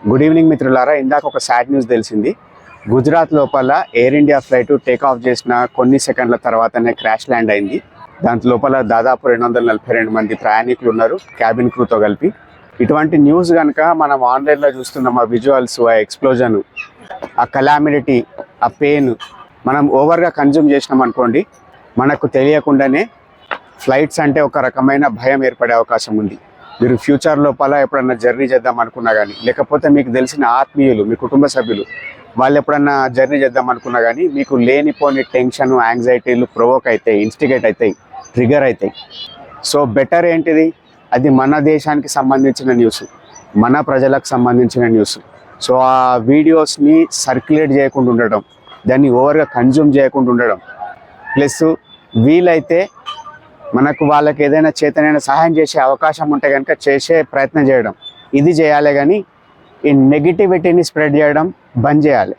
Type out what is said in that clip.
Good evening మిత్రులారా. ఇందాక ఒక సాడ్ న్యూస్ తెలిసింది. గుజరాత్ లోపల air India flight take off చేసిన కొన్ని సెకండ్ల తర్వాతనే క్రాష్ ల్యాండ్ అయింది. దాంట్ లోపల దాదాపు 242 మంది ప్రయాణికులు ఉన్నారు, క్యాబిన్ క్రూతో కలిపి. ఇటువంటి న్యూస్ కనుక మనం ఆన్లైన్లో చూస్తున్నాం, ఆ విజువల్స్, ఆ ఎక్స్ప్లోజన్, ఆ కలామిడిటీ, ఆ పెయిన్ మనం ఓవర్గా కన్జ్యూమ్ చేసినాం అనుకోండి, మనకు తెలియకుండానే ఫ్లైట్స్ అంటే ఒక రకమైన భయం ఏర్పడే అవకాశం ఉంది. మీరు ఫ్యూచర్ లోపల ఎప్పుడన్నా జర్నీ చేద్దాం అనుకున్నా కానీ, లేకపోతే మీకు తెలిసిన ఆత్మీయులు, మీ కుటుంబ సభ్యులు వాళ్ళు ఎప్పుడన్నా జర్నీ చేద్దాం అనుకున్నా కానీ మీకు లేనిపోని టెన్షన్, యాంగ్జైటీలు ప్రొవోక్ అవుతాయి, ఇన్స్టిగేట్ అవుతాయి, ట్రిగర్ అవుతాయి. సో బెటర్ ఏంటిది, అది మన దేశానికి సంబంధించిన న్యూస్, మన ప్రజలకు సంబంధించిన న్యూస్. సో ఆ వీడియోస్ని సర్క్యులేట్ చేయకుండా ఉండడం, దాన్ని ఓవర్గా కన్జ్యూమ్ చేయకుండా ఉండడం, ప్లస్ వీలైతే మనకు వాళ్ళకి ఏదైనా చేతనైనా సహాయం చేసే అవకాశం ఉంటే కనుక చేసే ప్రయత్నం చేయడం, ఇది చేయాలి. కానీ ఈ నెగిటివిటీని స్ప్రెడ్ చేయడం బంద్ చేయాలి.